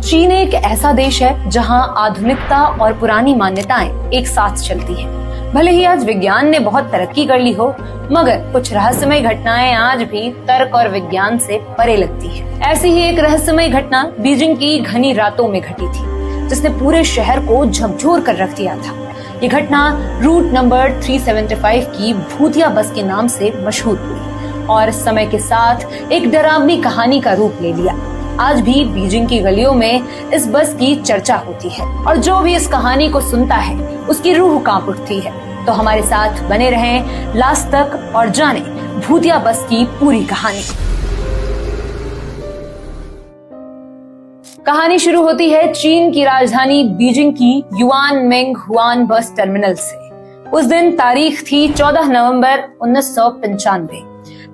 चीन एक ऐसा देश है जहां आधुनिकता और पुरानी मान्यताएं एक साथ चलती हैं। भले ही आज विज्ञान ने बहुत तरक्की कर ली हो, मगर कुछ रहस्यमय घटनाएं आज भी तर्क और विज्ञान से परे लगती हैं। ऐसी ही एक रहस्यमय घटना बीजिंग की घनी रातों में घटी थी, जिसने पूरे शहर को झकझोर कर रख दिया था। ये घटना रूट नंबर 375 की भूतिया बस के नाम से मशहूर हुई और समय के साथ एक डरावनी कहानी का रूप ले लिया। आज भी बीजिंग की गलियों में इस बस की चर्चा होती है और जो भी इस कहानी को सुनता है उसकी रूह कांप उठती है। तो हमारे साथ बने रहें लास्ट तक और जाने भूतिया बस की पूरी कहानी। कहानी शुरू होती है चीन की राजधानी बीजिंग की युआन मेंग हुआन बस टर्मिनल से। उस दिन तारीख थी 14 नवंबर 1995।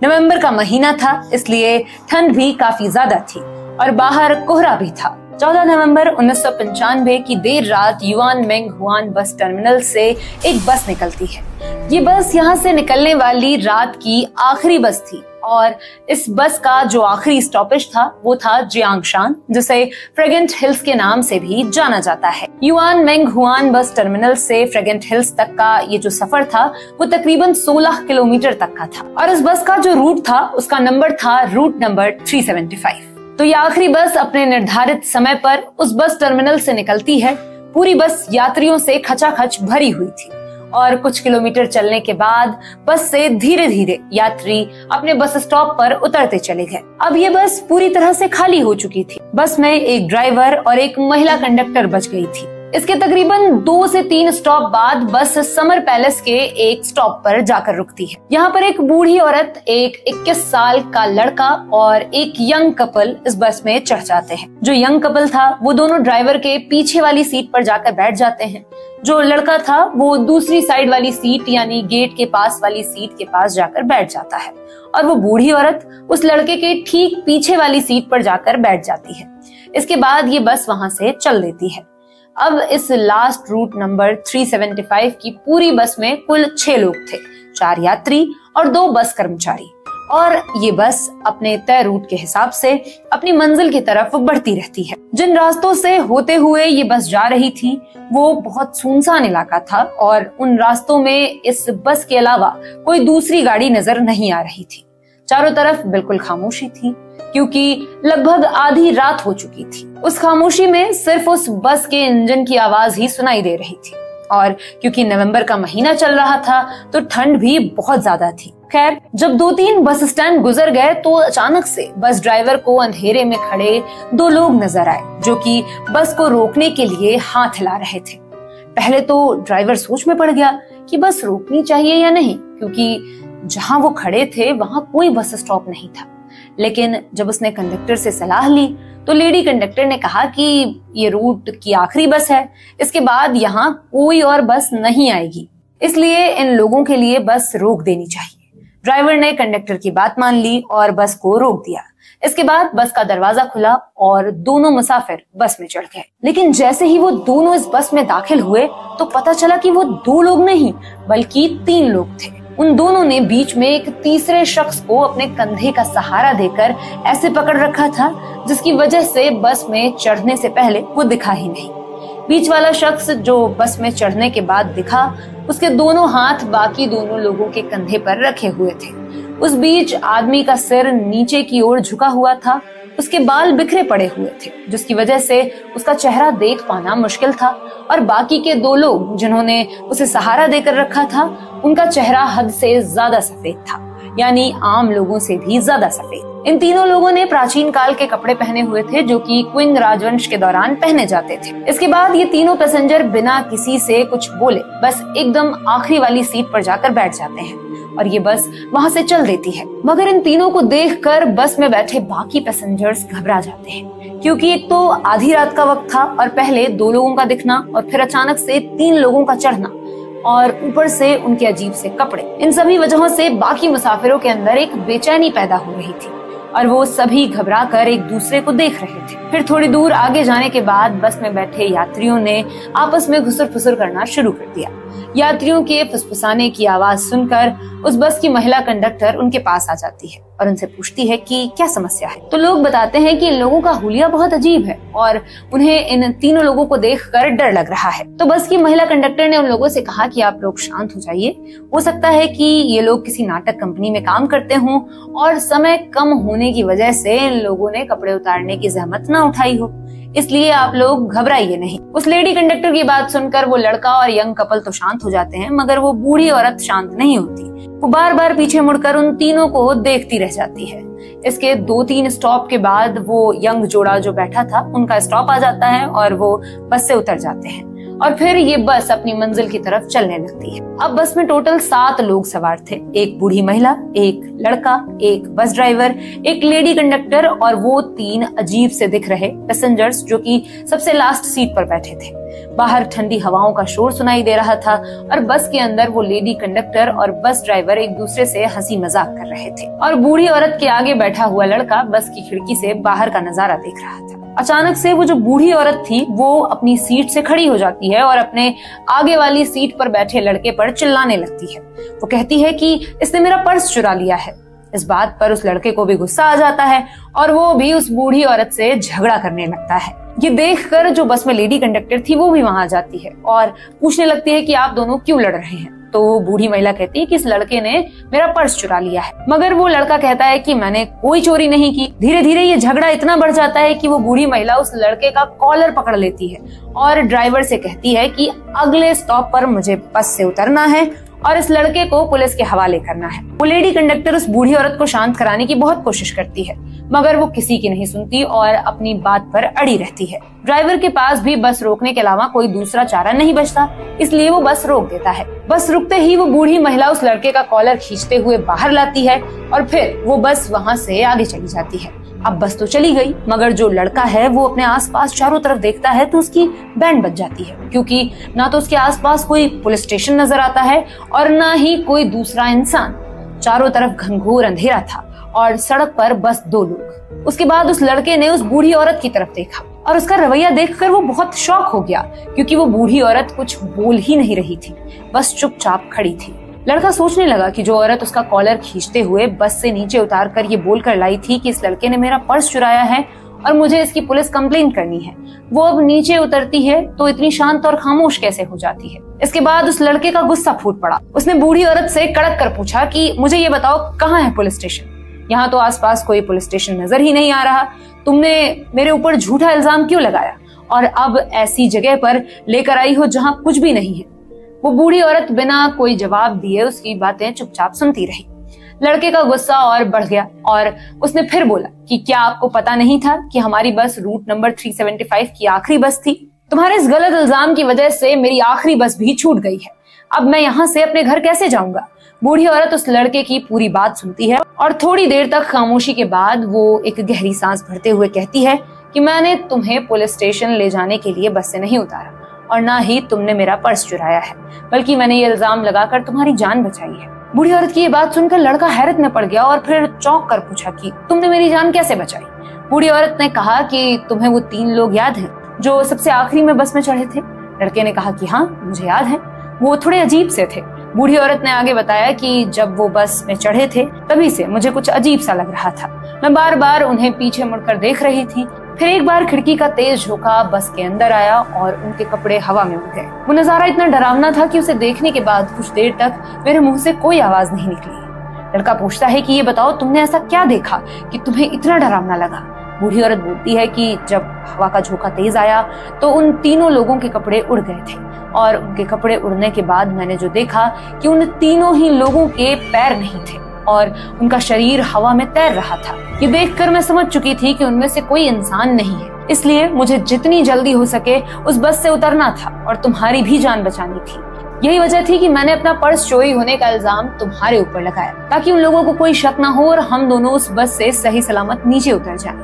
नवंबर का महीना था, इसलिए ठंड भी काफी ज्यादा थी और बाहर कोहरा भी था। 14 नवंबर 1995 की देर रात युआन मेंग हुआन बस टर्मिनल से एक बस निकलती है। ये बस यहाँ से निकलने वाली रात की आखिरी बस थी और इस बस का जो आखिरी स्टॉपेज था वो था जियांगशान, जिसे फ्रेगेंट हिल्स के नाम से भी जाना जाता है। युआन मेंग हुआन बस टर्मिनल से फ्रेगेंट हिल्स तक का ये जो सफर था वो तकरीबन 16 किलोमीटर तक का था और इस बस का जो रूट था उसका नंबर था रूट नंबर 375। तो ये आखिरी बस अपने निर्धारित समय पर उस बस टर्मिनल से निकलती है। पूरी बस यात्रियों से खचाखच भरी हुई थी और कुछ किलोमीटर चलने के बाद बस से धीरे धीरे यात्री अपने बस स्टॉप पर उतरते चले गए। अब ये बस पूरी तरह से खाली हो चुकी थी। बस में एक ड्राइवर और एक महिला कंडक्टर बच गई थी। इसके तकरीबन 2 से 3 स्टॉप बाद बस समर पैलेस के एक स्टॉप पर जाकर रुकती है। यहाँ पर एक बूढ़ी औरत, एक 21 साल का लड़का और एक यंग कपल इस बस में चढ़ जाते हैं। जो यंग कपल था वो दोनों ड्राइवर के पीछे वाली सीट पर जाकर बैठ जाते हैं। जो लड़का था वो दूसरी साइड वाली सीट यानी गेट के पास वाली सीट के पास जाकर बैठ जाता है और वो बूढ़ी औरत उस लड़के के ठीक पीछे वाली सीट पर जाकर बैठ जाती है। इसके बाद ये बस वहां से चल देती है। अब इस लास्ट रूट नंबर 375 की पूरी बस में कुल 6 लोग थे, 4 यात्री और 2 बस कर्मचारी। और ये बस अपने तय रूट के हिसाब से अपनी मंजिल की तरफ बढ़ती रहती है। जिन रास्तों से होते हुए ये बस जा रही थी वो बहुत सुनसान इलाका था और उन रास्तों में इस बस के अलावा कोई दूसरी गाड़ी नजर नहीं आ रही थी। चारों तरफ बिल्कुल खामोशी थी क्योंकि लगभग आधी रात हो चुकी थी। उस खामोशी में सिर्फ उस बस के इंजन की आवाज ही सुनाई दे रही थी और क्योंकि नवंबर का महीना चल रहा था तो ठंड भी बहुत ज्यादा थी। खैर, जब 2-3 बस स्टैंड गुजर गए तो अचानक से बस ड्राइवर को अंधेरे में खड़े 2 लोग नजर आए जो कि बस को रोकने के लिए हाथ हिला रहे थे। पहले तो ड्राइवर सोच में पड़ गया कि बस रोकनी चाहिए या नहीं, क्योंकि जहां वो खड़े थे वहां कोई बस स्टॉप नहीं था। लेकिन जब उसने कंडक्टर से सलाह ली तो लेडी कंडक्टर ने कहा कि ये रूट की आखिरी बस है, इसके बाद यहाँ कोई और बस नहीं आएगी, इसलिए इन लोगों के लिए बस रोक देनी चाहिए। ड्राइवर ने कंडक्टर की बात मान ली और बस को रोक दिया। इसके बाद बस का दरवाजा खुला और दोनों मुसाफिर बस में चढ़ गए। लेकिन जैसे ही वो दोनों इस बस में दाखिल हुए तो पता चला कि वो 2 लोग नहीं बल्कि 3 लोग थे। उन दोनों ने बीच में एक तीसरे शख्स को अपने कंधे का सहारा देकर ऐसे पकड़ रखा था जिसकी वजह से बस में चढ़ने से पहले वो दिखा ही नहीं। बीच वाला शख्स जो बस में चढ़ने के बाद दिखा, उसके दोनों हाथ बाकी दोनों लोगों के कंधे पर रखे हुए थे। उस बीच आदमी का सिर नीचे की ओर झुका हुआ था, उसके बाल बिखरे पड़े हुए थे जिसकी वजह से उसका चेहरा देख पाना मुश्किल था और बाकी के 2 लोग जिन्होंने उसे सहारा देकर रखा था उनका चेहरा हद से ज्यादा सफेद था, यानी आम लोगों से भी ज्यादा सफेद। इन तीनों लोगों ने प्राचीन काल के कपड़े पहने हुए थे जो कि क्विंग राजवंश के दौरान पहने जाते थे। इसके बाद ये तीनों पैसेंजर बिना किसी से कुछ बोले बस एकदम आखिरी वाली सीट पर जाकर बैठ जाते हैं और ये बस वहां से चल देती है। मगर इन तीनों को देखकर बस में बैठे बाकी पैसेंजर्स घबरा जाते हैं, क्योंकि एक तो आधी रात का वक्त था और पहले 2 लोगों का दिखना और फिर अचानक से 3 लोगों का चढ़ना और ऊपर से उनके अजीब से कपड़े, इन सभी वजहों से बाकी मुसाफिरों के अंदर एक बेचैनी पैदा हो रही थी और वो सभी घबराकर एक दूसरे को देख रहे थे। फिर थोड़ी दूर आगे जाने के बाद बस में बैठे यात्रियों ने आपस में घुसर फुसर करना शुरू कर दिया। यात्रियों के फुसफुसाने की आवाज सुनकर उस बस की महिला कंडक्टर उनके पास आ जाती है और उनसे पूछती है कि क्या समस्या है। तो लोग बताते हैं कि इन लोगों का हुलिया बहुत अजीब है और उन्हें इन तीनों लोगों को देखकर डर लग रहा है। तो बस की महिला कंडक्टर ने उन लोगों से कहा कि आप लोग शांत हो जाइए, हो सकता है कि ये लोग किसी नाटक कंपनी में काम करते हों और समय कम होने की वजह से इन लोगों ने कपड़े उतारने की जहमत न उठाई हो, इसलिए आप लोग घबराइए नहीं। उस लेडी कंडक्टर की बात सुनकर वो लड़का और यंग कपल तो शांत हो जाते हैं, मगर वो बूढ़ी औरत शांत नहीं होती। वो बार बार पीछे मुड़कर उन तीनों को देखती रह जाती है। इसके 2-3 स्टॉप के बाद वो यंग जोड़ा जो बैठा था उनका स्टॉप आ जाता है और वो बस से उतर जाते हैं और फिर ये बस अपनी मंजिल की तरफ चलने लगती है। अब बस में टोटल 7 लोग सवार थे, एक बूढ़ी महिला, एक लड़का, एक बस ड्राइवर, एक लेडी कंडक्टर और वो 3 अजीब से दिख रहे पैसेंजर्स जो कि सबसे लास्ट सीट पर बैठे थे। बाहर ठंडी हवाओं का शोर सुनाई दे रहा था और बस के अंदर वो लेडी कंडक्टर और बस ड्राइवर एक दूसरे से हंसी मजाक कर रहे थे और बूढ़ी औरत के आगे बैठा हुआ लड़का बस की खिड़की से बाहर का नजारा देख रहा था। अचानक से वो जो बूढ़ी औरत थी वो अपनी सीट से खड़ी हो जाती है और अपने आगे वाली सीट पर बैठे लड़के पर चिल्लाने लगती है। वो कहती है कि इसने मेरा पर्स चुरा लिया है। इस बात पर उस लड़के को भी गुस्सा आ जाता है और वो भी उस बूढ़ी औरत से झगड़ा करने लगता है। ये देखकर जो बस में लेडी कंडक्टर थी वो भी वहां आ जाती है और पूछने लगती है कि आप दोनों क्यों लड़ रहे हैं। तो वो बूढ़ी महिला कहती है कि इस लड़के ने मेरा पर्स चुरा लिया है, मगर वो लड़का कहता है कि मैंने कोई चोरी नहीं की। धीरे धीरे ये झगड़ा इतना बढ़ जाता है कि वो बूढ़ी महिला उस लड़के का कॉलर पकड़ लेती है और ड्राइवर से कहती है कि अगले स्टॉप पर मुझे बस से उतरना है और इस लड़के को पुलिस के हवाले करना है। वो लेडी कंडक्टर उस बूढ़ी औरत को शांत कराने की बहुत कोशिश करती है, मगर वो किसी की नहीं सुनती और अपनी बात पर अड़ी रहती है। ड्राइवर के पास भी बस रोकने के अलावा कोई दूसरा चारा नहीं बचता, इसलिए वो बस रोक देता है। बस रुकते ही वो बूढ़ी महिला उस लड़के का कॉलर खींचते हुए बाहर लाती है और फिर वो बस वहाँ से आगे चली जाती है। अब बस तो चली गई, मगर जो लड़का है वो अपने आसपास चारों तरफ देखता है तो उसकी बैंड बज जाती है, क्योंकि ना तो उसके आसपास कोई पुलिस स्टेशन नजर आता है और ना ही कोई दूसरा इंसान। चारों तरफ घनघोर अंधेरा था और सड़क पर बस 2 लोग। उसके बाद उस लड़के ने उस बूढ़ी औरत की तरफ देखा और उसका रवैया देखकर वो बहुत शॉक हो गया, क्योंकि वो बूढ़ी औरत कुछ बोल ही नहीं रही थी, बस चुपचाप खड़ी थी। लड़का सोचने लगा कि जो औरत उसका कॉलर खींचते हुए बस से नीचे उतारकर ये बोलकर लाई थी कि इस लड़के ने मेरा पर्स चुराया है और मुझे इसकी पुलिस कंप्लेंट करनी है, वो अब नीचे उतरती है तो इतनी शांत और खामोश कैसे हो जाती है। इसके बाद उस लड़के का गुस्सा फूट पड़ा। उसने बूढ़ी औरत से कड़क कर पूछा कि मुझे ये बताओ कहाँ है पुलिस स्टेशन? यहाँ तो आसपास कोई पुलिस स्टेशन नजर ही नहीं आ रहा। तुमने मेरे ऊपर झूठा इल्जाम क्यों लगाया और अब ऐसी जगह पर लेकर आई हो जहाँ कुछ भी नहीं है? वो बूढ़ी औरत बिना कोई जवाब दिए उसकी बातें चुपचाप सुनती रही। लड़के का गुस्सा और बढ़ गया और उसने फिर बोला कि क्या आपको पता नहीं था कि हमारी बस रूट नंबर 375 की आखिरी बस थी? तुम्हारे इस गलत इल्जाम की वजह से मेरी आखिरी बस भी छूट गई है। अब मैं यहाँ से अपने घर कैसे जाऊंगा? बूढ़ी औरत उस लड़के की पूरी बात सुनती है और थोड़ी देर तक खामोशी के बाद वो एक गहरी सांस भरते हुए कहती है कि मैंने तुम्हें पुलिस स्टेशन ले जाने के लिए बस से नहीं उतारा और ना ही तुमने मेरा पर्स चुराया है, बल्कि मैंने ये इल्जाम लगाकर तुम्हारी जान बचाई है। बूढ़ी औरत की ये बात सुनकर लड़का हैरत में पड़ गया और फिर चौंक कर पूछा कि तुमने मेरी जान कैसे बचाई? बूढ़ी औरत ने कहा कि तुम्हें वो 3 लोग याद हैं जो सबसे आखिरी में बस में चढ़े थे? लड़के ने कहा कि हाँ, मुझे याद है, वो थोड़े अजीब से थे। बूढ़ी औरत ने आगे बताया कि जब वो बस में चढ़े थे तभी से मुझे कुछ अजीब सा लग रहा था। मैं बार बार उन्हें पीछे मुड़कर देख रही थी। फिर एक बार खिड़की का तेज झोंका बस के अंदर आया और उनके कपड़े हवा में उड़ गए। वो नजारा इतना डरावना था कि उसे देखने के बाद कुछ देर तक मेरे मुंह से कोई आवाज नहीं निकली। लड़का पूछता है कि ये बताओ तुमने ऐसा क्या देखा कि तुम्हें इतना डरावना लगा? बूढ़ी औरत बोलती है कि जब हवा का झोंका तेज आया तो उन तीनों लोगों के कपड़े उड़ गए थे और उनके कपड़े उड़ने के बाद मैंने जो देखा कि उन तीनों ही लोगों के पैर नहीं थे और उनका शरीर हवा में तैर रहा था। ये देखकर मैं समझ चुकी थी कि उनमें से कोई इंसान नहीं है, इसलिए मुझे जितनी जल्दी हो सके उस बस से उतरना था और तुम्हारी भी जान बचानी थी। यही वजह थी कि मैंने अपना पर्स चोरी होने का इल्जाम तुम्हारे ऊपर लगाया, ताकि उन लोगों को कोई शक न हो और हम दोनों उस बस से सही सलामत नीचे उतर जाएं।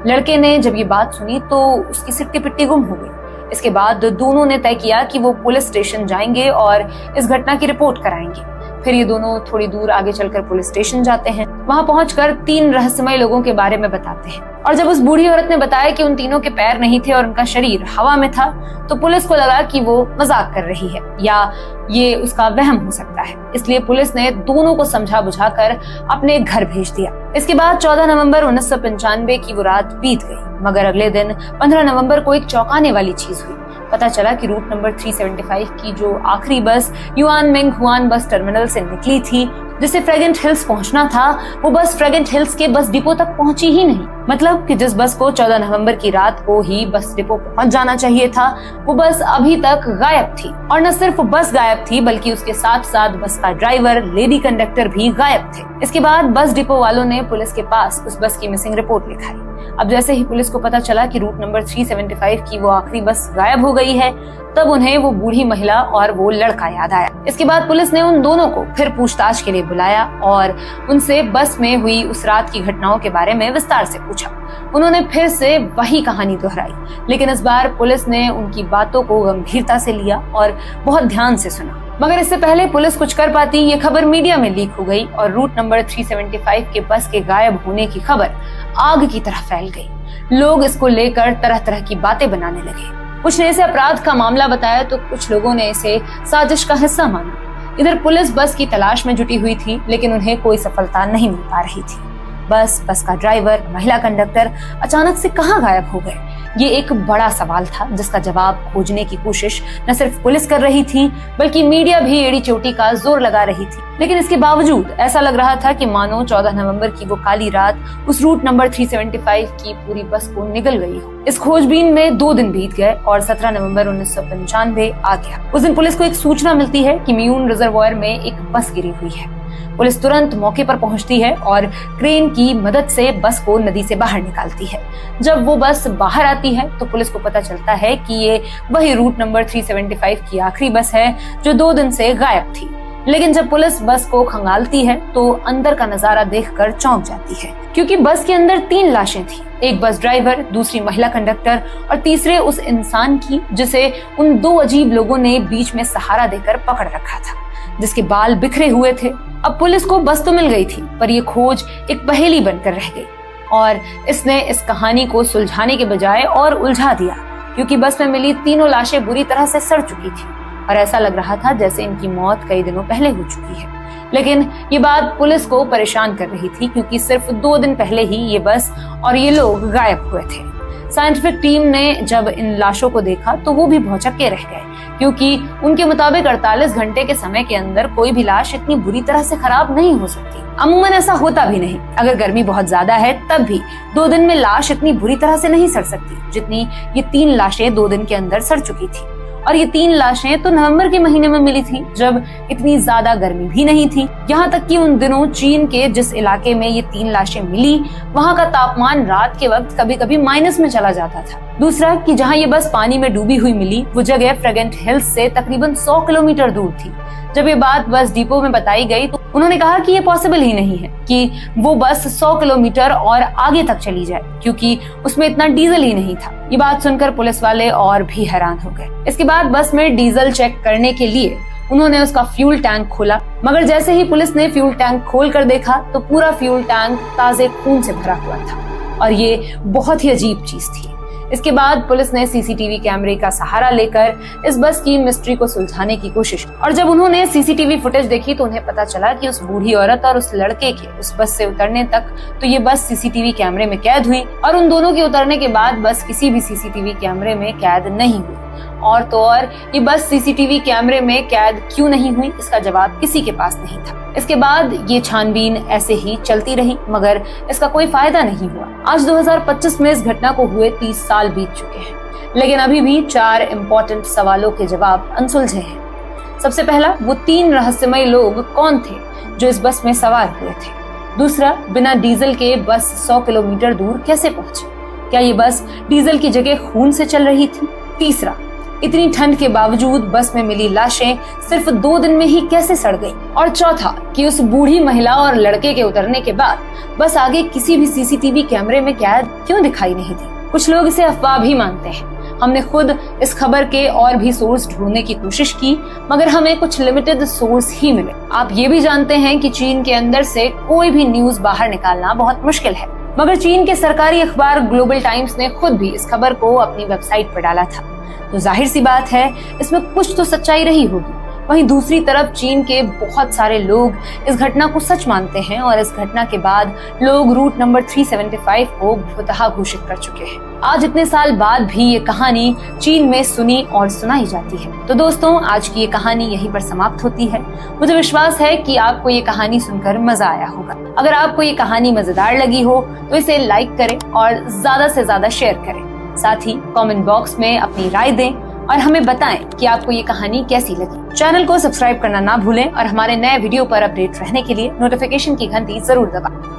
लड़के ने जब ये बात सुनी तो उसकी सिट्टी पिट्टी गुम हो गई। इसके बाद दोनों ने तय किया कि वो पुलिस स्टेशन जाएंगे और इस घटना की रिपोर्ट कराएंगे। फिर ये दोनों थोड़ी दूर आगे चलकर पुलिस स्टेशन जाते हैं। वहां पहुंचकर 3 रहस्यमय लोगों के बारे में बताते हैं और जब उस बूढ़ी औरत ने बताया कि उन तीनों के पैर नहीं थे और उनका शरीर हवा में था, तो पुलिस को लगा कि वो मजाक कर रही है या ये उसका वहम हो सकता है। इसलिए पुलिस ने दोनों को समझा बुझाकर अपने घर भेज दिया। इसके बाद 14 नवंबर 1995 की वो रात बीत गई, मगर अगले दिन 15 नवंबर को एक चौंकाने वाली चीज हुई। पता चला कि रूट नंबर 375 की जो आखिरी बस युआन मेंग हुआन बस टर्मिनल से निकली थी, जिसे फ्रेगेंट हिल्स पहुंचना था, वो बस फ्रेगेंट हिल्स के बस डिपो तक पहुंची ही नहीं। मतलब कि जिस बस को 14 नवंबर की रात को ही बस डिपो पहुंच जाना चाहिए था, वो बस अभी तक गायब थी। और न सिर्फ बस गायब थी, बल्कि उसके साथ साथ बस का ड्राइवर, लेडी कंडक्टर भी गायब थे। इसके बाद बस डिपो वालों ने पुलिस के पास उस बस की मिसिंग रिपोर्ट लिखाई। अब जैसे ही पुलिस को पता चला कि रूट नंबर 375 की वो आखिरी बस गायब हो गई है, तब उन्हें वो बूढ़ी महिला और वो लड़का याद आया। इसके बाद पुलिस ने उन दोनों को फिर पूछताछ के लिए बुलाया और उनसे बस में हुई उस रात की घटनाओं के बारे में विस्तार से पूछा। उन्होंने फिर से वही कहानी दोहराई, लेकिन इस बार पुलिस ने उनकी बातों को गंभीरता से लिया और बहुत ध्यान से सुना। मगर इससे पहले पुलिस कुछ कर पाती, ये खबर मीडिया में लीक हो गई और रूट नंबर 375 के बस के गायब होने की खबर आग की तरह फैल गई। लोग इसको लेकर तरह तरह की बातें बनाने लगे। कुछ ने इसे अपराध का मामला बताया तो कुछ लोगों ने इसे साजिश का हिस्सा माना। इधर पुलिस बस की तलाश में जुटी हुई थी, लेकिन उन्हें कोई सफलता नहीं मिल पा रही थी। बस का ड्राइवर, महिला कंडक्टर अचानक से कहाँ गायब हो गए, ये एक बड़ा सवाल था जिसका जवाब खोजने की कोशिश न सिर्फ पुलिस कर रही थी, बल्कि मीडिया भी एड़ी चोटी का जोर लगा रही थी। लेकिन इसके बावजूद ऐसा लग रहा था कि मानो 14 नवंबर की वो काली रात उस रूट नंबर 375 की पूरी बस को निगल गई हो। इस खोजबीन में 2 दिन बीत गए और 17 नवंबर 1995 आ गया। उस दिन पुलिस को एक सूचना मिलती है कि मियून रिजर्वॉयर में एक बस गिरी हुई है। पुलिस तुरंत मौके पर पहुंचती है और क्रेन की मदद से बस को नदी से बाहर निकालती है। जब वो बस बाहर आती है तो पुलिस को पता चलता है कि ये वही रूट नंबर 375 की आखिरी बस है जो 2 दिन से गायब थी। लेकिन जब पुलिस बस को खंगालती है तो अंदर का नजारा देखकर चौंक जाती है, क्योंकि बस के अंदर 3 लाशें थी। एक बस ड्राइवर, दूसरी महिला कंडक्टर और तीसरे उस इंसान की जिसे उन 2 अजीब लोगों ने बीच में सहारा देकर पकड़ रखा था, जिसके बाल बिखरे हुए थे। अब पुलिस को बस तो मिल गई थी, पर ये खोज एक पहेली बनकर रह गई और इसने इस कहानी को सुलझाने के बजाय और उलझा दिया, क्योंकि बस में मिली 3 लाशें बुरी तरह से सड़ चुकी थी और ऐसा लग रहा था जैसे इनकी मौत कई दिनों पहले हो चुकी है। लेकिन ये बात पुलिस को परेशान कर रही थी, क्योंकि सिर्फ 2 दिन पहले ही ये बस और ये लोग गायब हुए थे। साइंटिफिक टीम ने जब इन लाशों को देखा तो वो भी भौचक्के रह गए, क्योंकि उनके मुताबिक 48 घंटे के समय के अंदर कोई भी लाश इतनी बुरी तरह से खराब नहीं हो सकती। अमूमन ऐसा होता भी नहीं। अगर गर्मी बहुत ज्यादा है तब भी 2 दिन में लाश इतनी बुरी तरह से नहीं सड़ सकती जितनी ये 3 लाशें 2 दिन के अंदर सड़ चुकी थी। और ये 3 लाशें तो नवंबर के महीने में मिली थी, जब इतनी ज्यादा गर्मी भी नहीं थी। यहाँ तक कि उन दिनों चीन के जिस इलाके में ये 3 लाशें मिली, वहाँ का तापमान रात के वक्त कभी कभी माइनस में चला जाता था। दूसरा कि जहाँ ये बस पानी में डूबी हुई मिली, वो जगह फ्रेगेंट हिल्स से तकरीबन 100 किलोमीटर दूर थी। जब ये बात बस डिपो में बताई गई तो उन्होंने कहा कि ये पॉसिबल ही नहीं है कि वो बस 100 किलोमीटर और आगे तक चली जाए, क्योंकि उसमें इतना डीजल ही नहीं था। ये बात सुनकर पुलिस वाले और भी हैरान हो गए। इसके बाद बस में डीजल चेक करने के लिए उन्होंने उसका फ्यूल टैंक खोला, मगर जैसे ही पुलिस ने फ्यूल टैंक खोल कर देखा तो पूरा फ्यूल टैंक ताजे खून से भरा हुआ था और ये बहुत ही अजीब चीज थी। इसके बाद पुलिस ने सीसीटीवी कैमरे का सहारा लेकर इस बस की मिस्ट्री को सुलझाने की कोशिश की और जब उन्होंने सीसीटीवी फुटेज देखी तो उन्हें पता चला कि उस बूढ़ी औरत और उस लड़के के उस बस से उतरने तक तो ये बस सीसीटीवी कैमरे में कैद हुई और उन दोनों के उतरने के बाद बस किसी भी सीसीटीवी कैमरे में कैद नहीं हुई। और तो और ये बस सीसीटीवी कैमरे में कैद क्यों नहीं हुई, इसका जवाब किसी के पास नहीं था। इसके बाद ये छानबीन ऐसे ही चलती रही, मगर इसका कोई फायदा नहीं हुआ। आज 2025 में इस घटना को हुए 30 साल बीत चुके हैं, लेकिन अभी भी 4 इम्पोर्टेंट सवालों के जवाब अनसुलझे हैं। सबसे पहला, वो 3 रहस्यमय लोग कौन थे जो इस बस में सवार हुए थे? दूसरा, बिना डीजल के बस 100 किलोमीटर दूर कैसे पहुंची? क्या ये बस डीजल की जगह खून से चल रही थी? तीसरा, इतनी ठंड के बावजूद बस में मिली लाशें सिर्फ 2 दिन में ही कैसे सड़ गई? और चौथा कि उस बूढ़ी महिला और लड़के के उतरने के बाद बस आगे किसी भी सीसीटीवी कैमरे में कैद क्यों दिखाई नहीं दी? कुछ लोग इसे अफवाह भी मानते हैं, हमने खुद इस खबर के और भी सोर्स ढूंढने की कोशिश की, मगर हमें कुछ लिमिटेड सोर्स ही मिले। आप ये भी जानते हैं कि चीन के अंदर से कोई भी न्यूज बाहर निकालना बहुत मुश्किल है, मगर चीन के सरकारी अखबार ग्लोबल टाइम्स ने खुद भी इस खबर को अपनी वेबसाइट पर डाला था, तो जाहिर सी बात है इसमें कुछ तो सच्चाई रही होगी। वहीं दूसरी तरफ चीन के बहुत सारे लोग इस घटना को सच मानते हैं और इस घटना के बाद लोग रूट नंबर 375 को भूतहा घोषित कर चुके हैं। आज इतने साल बाद भी ये कहानी चीन में सुनी और सुनाई जाती है। तो दोस्तों, आज की ये कहानी यहीं पर समाप्त होती है। मुझे विश्वास है कि आपको ये कहानी सुनकर मजा आया होगा। अगर आपको ये कहानी मजेदार लगी हो तो इसे लाइक करें और ज्यादा से ज्यादा शेयर करें। साथ ही कमेंट बॉक्स में अपनी राय दें और हमें बताएं कि आपको ये कहानी कैसी लगी। चैनल को सब्सक्राइब करना ना भूलें और हमारे नए वीडियो पर अपडेट रहने के लिए नोटिफिकेशन की घंटी जरूर दबाएं।